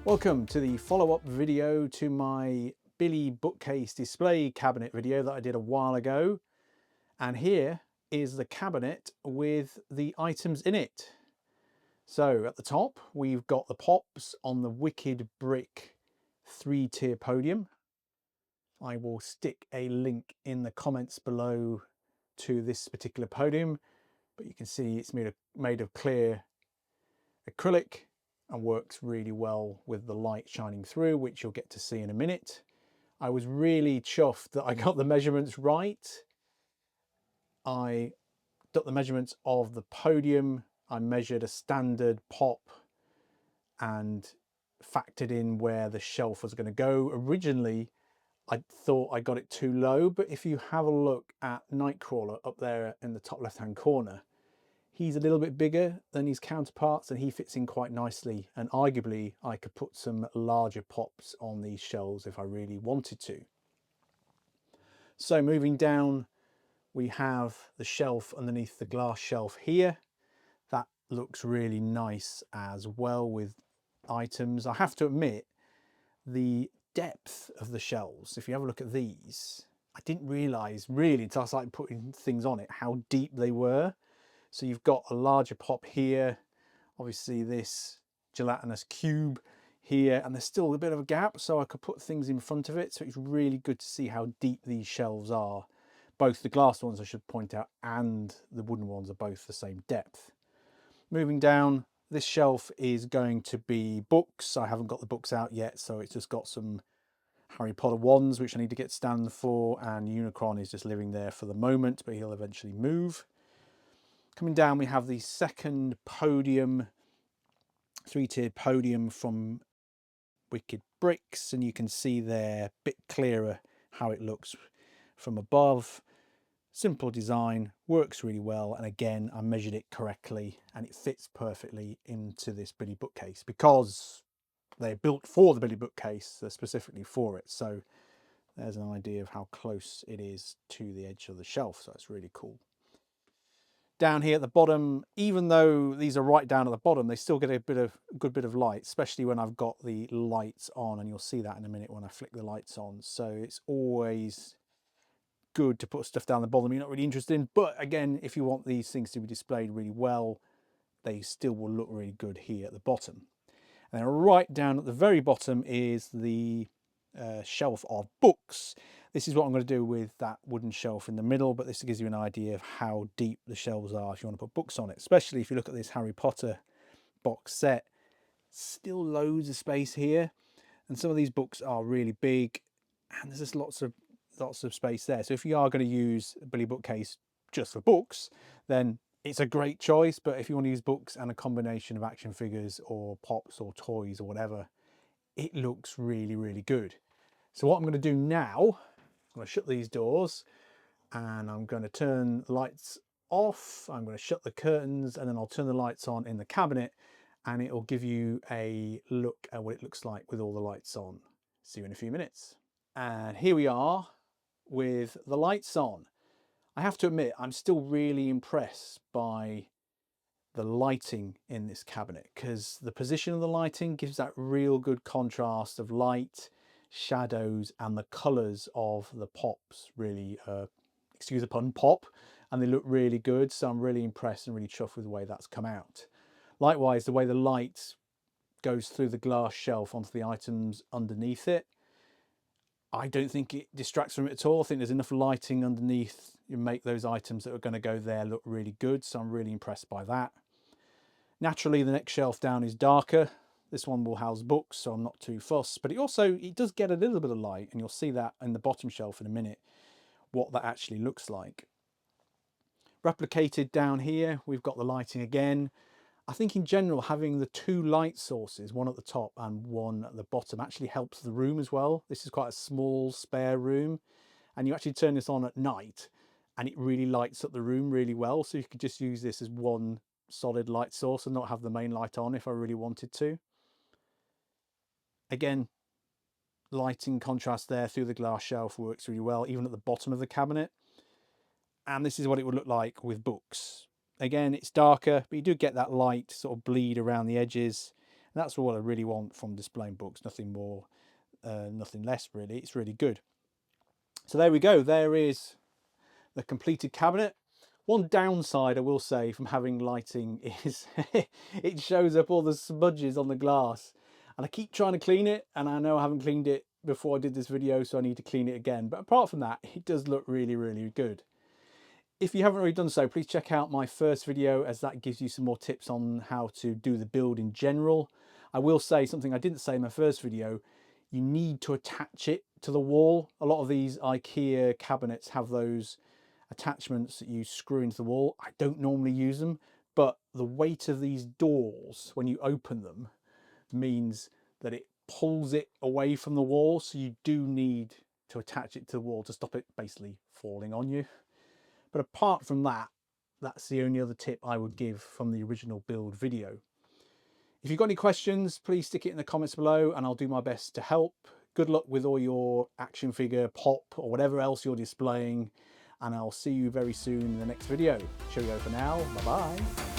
Welcome to the follow-up video to my Billy bookcase display cabinet video that I did a while ago. And here is the cabinet with the items in it. So at the top, we've got the pops on the Wicked Brick 3-tier podium. I will stick a link in the comments below to this particular podium, but you can see it's made of clear acrylic and works really well with the light shining through, which you'll get to see in a minute. I was really chuffed that I got the measurements right. I got the measurements of the podium. I measured a standard pop and factored in where the shelf was going to go. Originally, I thought I got it too low, but if you have a look at Nightcrawler up there in the top left-hand corner, he's a little bit bigger than his counterparts and he fits in quite nicely, and arguably I could put some larger pops on these shelves if I really wanted to. So moving down, we have the shelf underneath the glass shelf here. That looks really nice as well with items. I have to admit, the depth of the shelves, if you have a look at these, I didn't realise really until I started putting things on it how deep they were. So you've got a larger pop here, obviously this gelatinous cube here, and there's still a bit of a gap, so I could put things in front of it. So it's really good to see how deep these shelves are. Both the glass ones, I should point out, and the wooden ones are both the same depth. Moving down, this shelf is going to be books. I haven't got the books out yet, so it's just got some Harry Potter wands, which I need to get stand for, and Unicron is just living there for the moment, but he'll eventually move. Coming down, we have the second podium, 3-tiered podium from Wicked Bricks, and you can see there a bit clearer how it looks from above. Simple design, works really well, and again I measured it correctly and it fits perfectly into this Billy bookcase because they're built for the Billy bookcase, specifically for it. So there's an idea of how close it is to the edge of the shelf, so it's really cool. Down here at the bottom, even though these are right down at the bottom, they still get a good bit of light, especially when I've got the lights on, and you'll see that in a minute when I flick the lights on. So it's always good to put stuff down the bottom you're not really interested in, but again, if you want these things to be displayed really well, they still will look really good here at the bottom. And then right down at the very bottom is the shelf of books. This is what I'm going to do with that wooden shelf in the middle, but this gives you an idea of how deep the shelves are if you want to put books on it, especially if you look at this Harry Potter box set. Still loads of space here, and some of these books are really big, and there's just lots of space there. So if you are going to use a Billy bookcase just for books, then it's a great choice. But if you want to use books and a combination of action figures or pops or toys or whatever, it looks really, really good. So what I'm going to do now, I'm going to shut these doors and I'm going to turn the lights off. I'm going to shut the curtains and then I'll turn the lights on in the cabinet, and it will give you a look at what it looks like with all the lights on. See you in a few minutes. And here we are with the lights on. I have to admit, I'm still really impressed by the lighting in this cabinet, because the position of the lighting gives that real good contrast of light, shadows, and the colours of the pops really, excuse the pun, pop, and they look really good. So I'm really impressed and really chuffed with the way that's come out. Likewise, the way the light goes through the glass shelf onto the items underneath it, I don't think it distracts from it at all. I think there's enough lighting underneath to make those items that are going to go there look really good. So I'm really impressed by that. Naturally, the next shelf down is darker. This one will house books, so I'm not too fussed. But it does get a little bit of light, and you'll see that in the bottom shelf in a minute, what that actually looks like. Replicated down here, we've got the lighting again. I think in general, having the two light sources, one at the top and one at the bottom, actually helps the room as well. This is quite a small spare room, and you actually turn this on at night and it really lights up the room really well. So you could just use this as one solid light source and not have the main light on if I really wanted to. Again, lighting contrast there through the glass shelf works really well, even at the bottom of the cabinet. And this is what it would look like with books. Again, it's darker, but you do get that light sort of bleed around the edges. That's all I really want from displaying books, nothing more, nothing less really. It's really good. So there we go, there is the completed cabinet. One downside I will say from having lighting is it shows up all the smudges on the glass, and I keep trying to clean it, and I know I haven't cleaned it before I did this video, so I need to clean it again. But apart from that, it does look really, really good. If you haven't already done so, please check out my first video, as that gives you some more tips on how to do the build in general. I will say something I didn't say in my first video: you need to attach it to the wall. A lot of these IKEA cabinets have those attachments that you screw into the wall. I don't normally use them, but the weight of these doors when you open them means that it pulls it away from the wall, so you do need to attach it to the wall to stop it basically falling on you. But apart from that, that's the only other tip I would give from the original build video. If you've got any questions, please stick it in the comments below and I'll do my best to help. Good luck with all your action figure, pop, or whatever else you're displaying, and I'll see you very soon in the next video. Cheerio for now, bye bye.